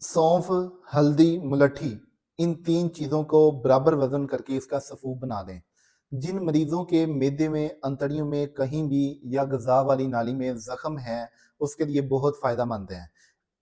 सौंफ, हल्दी, मुलट्ठी इन 3 चीज़ों को बराबर वज़न करके इसका सफ़ूफ बना लें। जिन मरीज़ों के मैदे में, अंतड़ियों में कहीं भी या ग़िज़ा वाली नाली में ज़ख्म है, उसके लिए बहुत फ़ायदेमंद है।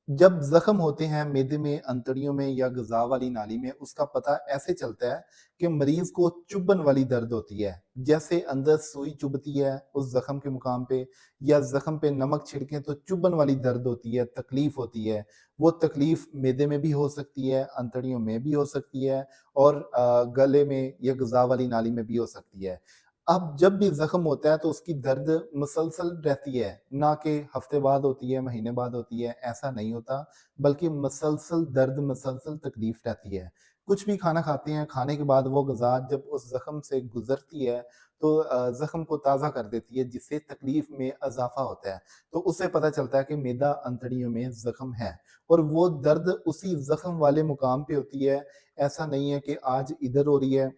जब ज़ख्म होते हैं मैदे में, अंतड़ियों में या ग़िज़ा वाली नाली में, उसका पता ऐसे चलता है कि मरीज़ को चुभन वाली दर्द होती है। जैसे अंदर सुई चुभती है उस ज़ख्म के मुकाम पे, या ज़ख्म पे नमक छिड़कें तो चुभन वाली दर्द होती है, तकलीफ़ होती है। वो तकलीफ़ मैदे में भी हो सकती है, अंतड़ियों में भी हो सकती है और गले में या ग़िज़ा वाली नाली में भी हो सकती है। अब जब भी ज़ख्म होता है तो उसकी दर्द मुसलसल रहती है, ना कि हफ्ते बाद होती है, महीने बाद होती है, ऐसा नहीं होता, बल्कि मुसलसल दर्द, मुसलसल तकलीफ़ रहती है। कुछ भी खाना खाते हैं, खाने के बाद वो ग़िज़ा जब उस ज़ख्म से गुज़रती है, तो ज़ख्म को ताज़ा कर देती है, जिससे तकलीफ़ में इज़ाफ़ा होता है। तो उससे पता चलता है कि मैदा अंतड़ियों में ज़ख्म है और वो दर्द उसी ज़ख्म वाले मुकाम पे होती है। ऐसा नहीं है कि आज इधर हो रही है,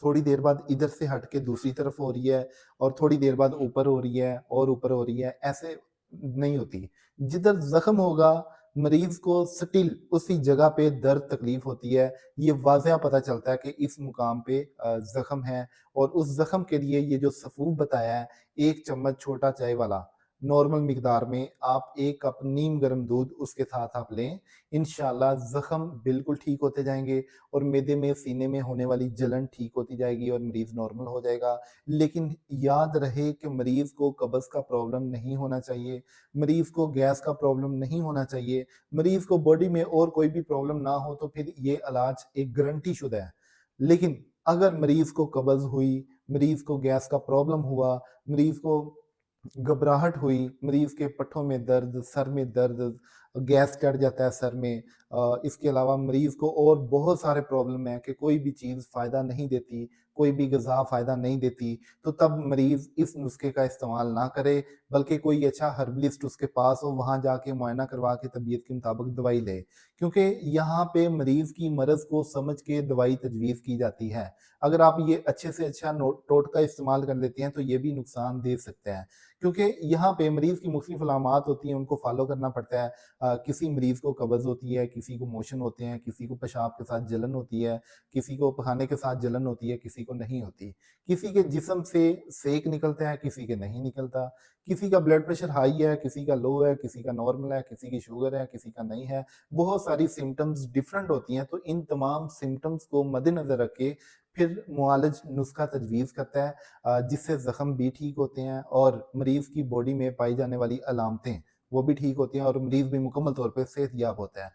थोड़ी देर बाद इधर से हट के दूसरी तरफ हो रही है और थोड़ी देर बाद ऊपर हो रही है और ऊपर हो रही है, ऐसे नहीं होती। जिधर ज़ख्म होगा, मरीज़ को स्टिल उसी जगह पे दर्द तकलीफ़ होती है। ये वाज़िया पता चलता है कि इस मुकाम पे ज़ख्म है और उस ज़ख्म के लिए ये जो सफ़ूफ बताया है, 1 चम्मच छोटा चाय वाला, नॉर्मल मिकदार में आप 1 कप नीम गर्म दूध उसके साथ आप लें। इंशाअल्लाह ज़ख्म बिल्कुल ठीक होते जाएँगे और मैदे में, सीने में होने वाली जलन ठीक होती जाएगी और मरीज़ नॉर्मल हो जाएगा। लेकिन याद रहे कि मरीज़ को कब्ज़ का प्रॉब्लम नहीं होना चाहिए, मरीज़ को गैस का प्रॉब्लम नहीं होना चाहिए, मरीज़ को बॉडी में और कोई भी प्रॉब्लम ना हो तो फिर ये इलाज एक गारंटी शुदा है। लेकिन अगर मरीज़ को कब्ज़ हुई, मरीज़ को गैस का प्रॉब्लम हुआ, मरीज़ को घबराहट हुई, मरीज़ के पट्ठों में दर्द, सर में दर्द, गैस चढ़ जाता है सर में। इसके अलावा मरीज़ को और बहुत सारे प्रॉब्लम हैं कि कोई भी चीज़ फ़ायदा नहीं देती, कोई भी ग़िज़ा फ़ायदा नहीं देती, तो तब मरीज़ इस नुस्खे का इस्तेमाल ना करे, बल्कि कोई अच्छा हर्बलिस्ट उसके पास हो, वहाँ जाके मुआयना करवा के तबीयत के मुताबिक दवाई ले। क्योंकि यहाँ पे मरीज़ की मर्ज़ को समझ के दवाई तजवीज़ की जाती है। अगर आप ये अच्छे से अच्छा टोटका इस्तेमाल कर लेते हैं, तो ये भी नुकसान दे सकता है। क्योंकि यहाँ पे मरीज़ की मुख्तलिफ़ अलामात होती हैं, उनको फ़ॉलो करना पड़ता है। किसी मरीज़ को कब्ज़ होती है, किसी को मोशन होते हैं, किसी को पेशाब के साथ जलन होती है, किसी को पखाने के साथ जलन होती है, किसी को नहीं होती। किसी के जिस्म से सेक निकलता है, किसी के नहीं निकलता। किसी का ब्लड प्रेशर हाई है, किसी का लो है, किसी का नॉर्मल है, किसी की शुगर है, किसी का नहीं है। बहुत सारी सिम्पटम्स डिफरेंट होती हैं, तो इन तमाम सिम्पटम्स को मद्देनज़र रख के फिर मुआलिज नुस्खा तजवीज़ करता है, जिससे ज़ख्म भी ठीक होते हैं और मरीज़ की बॉडी में पाई जाने वाली अलामतें वो भी ठीक होती हैं और मरीज़ भी मुकम्मल तौर पे सेहतयाब होता है।